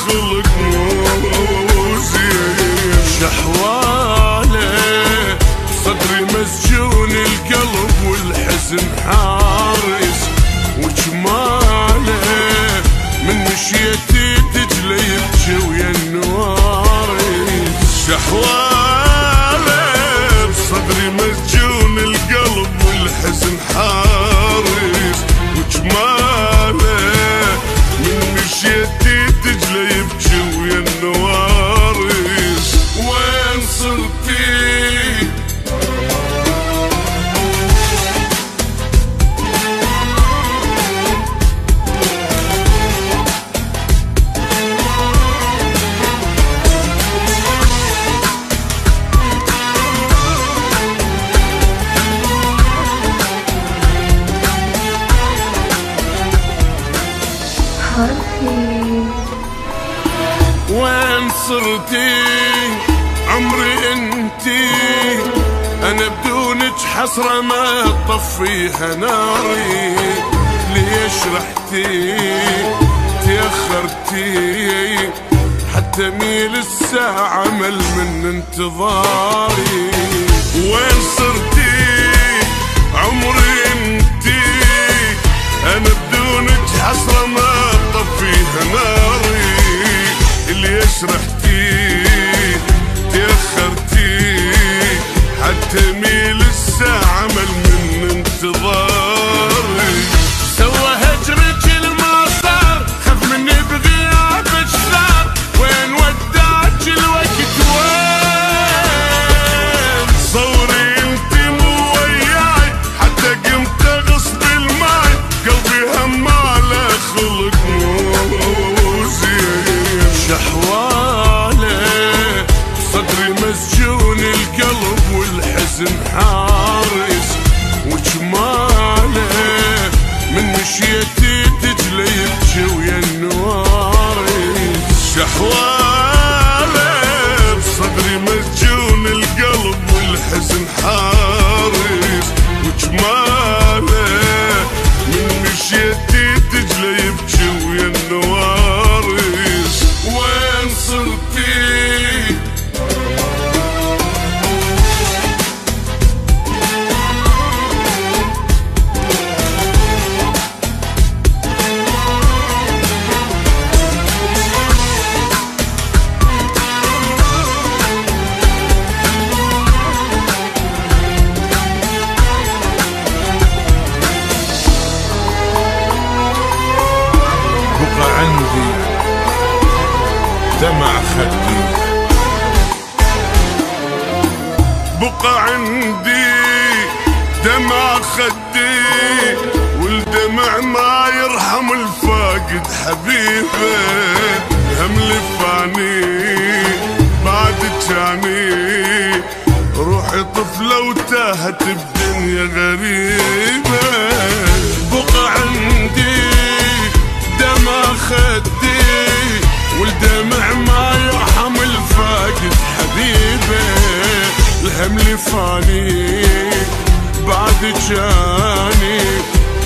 خلق مو زين. شحواله صدري مسجون القلب والحزن حارس، وجماله من مشيتي تجلي يبكي ويا النوارس. شحواله بصدري مسجون القلب والحزن حارس، وجماله من مشيتي تجلي يبكي ويا النوارس. وين صرتي وين صرتي عمري انتي؟ انا بدونك حسرة ما تطفيها ناري. ليش رحتي تأخرتي حتى ميل الساعة مل من انتظاري. وين صرتي عمري انتي؟ انا بدونك حسرة ما تطفيها ناري. ليش رحتي تأخرتي حتى ميل الساعة مل من انتظاري. سوى هجرك الما صار خاف مني بغيابك صار. وين وداك الوقت وين؟ صوري انتي مو وياي حتى قمت غصب الماي. قلبي هماله خلق مو زين. شحواله صدري مسجون القلب والحزن حارس، وجماله من مشيتي تجلي يبكي ويا النوارس. شحواله بصدري مسجون القلب والحزن حارس، وجماله من مشيتي تجلي يبكي ويا النوارس. وين صرتي بقى عندي دمع خدي، بقى عندي دمع خدي، والدمع ما يرحم الفاقد حبيبه. هم لفاني بعد جاني روحي طفلة وتاهت بدنيا غريبة. بقى عندي دمع خدي، والدمع ما يرحم الفاقد حبيبه. الهم لفاني بعد جاني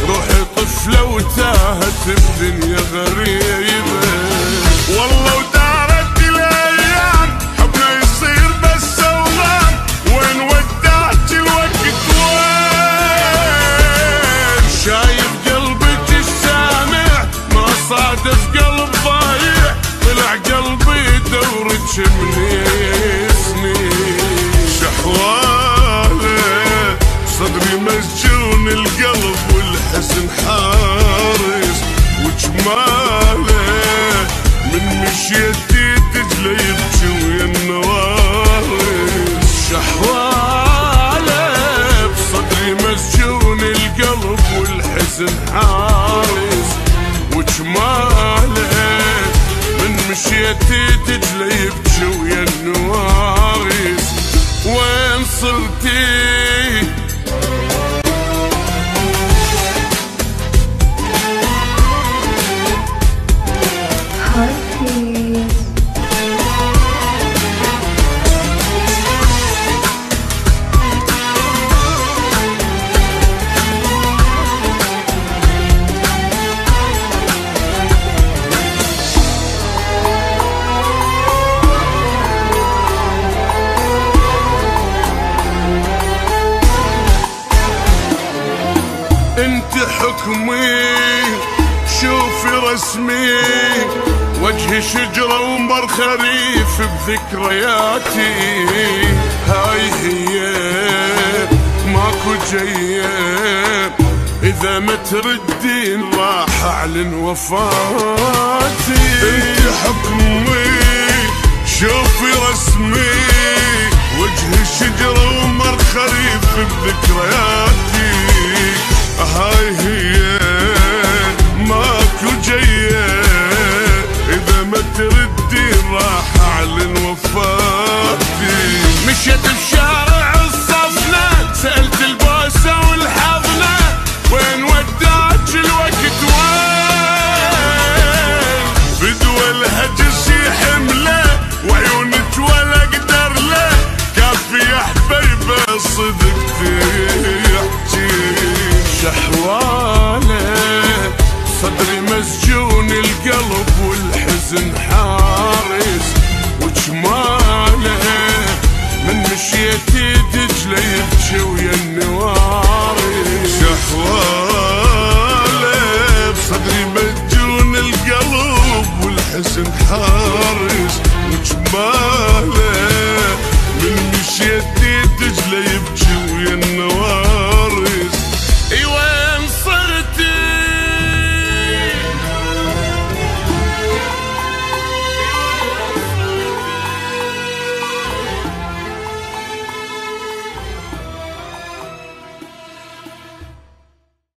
روحي طفلة وتاهت بدنيا غريبة. والله ودارت الايام حبنا يصير بس اوهام. وين ودعت الوقت وين؟ شايف قلبك السامع ما صادف قلب ضايع. طلع قلبي دورك من سنين. شحواله صدري مسجون القلب والحزن حارس، وجماله من مشيتي تجلي يبكي ويا النوارس. شحواله بصدري مسجون القلب والحزن حارس، وجماله من مشيتي تجلي يبكي ويا النوارس. وين صرتي حكمي شوفي رسمي، وجهي شجرة ومر خريف بذكرياتي. هاي هي ماكو جاية، إذا ما تردين راح أعلن وفاتي. انت حكمي شوفي رسمي، وجهي شجرة ومر خريف بذكرياتي. هاي هي ماكو جاية، إذا ما تردين راح أعلن وفاتي. مشيت بشارع الصفنة، سألت البوسة والحضنة، وين وداك الوقت وين؟ بدول هجسي حملة وعيونك ولا اقدر له، كافي يا حبيبة صدق تحكي. شحوالة صدري مسجون القلب والحزن حارس، وجماله من مشيتي دجلة يبكي ويا النوارس. شحوالة بصدري مسجون القلب والحزن حارس،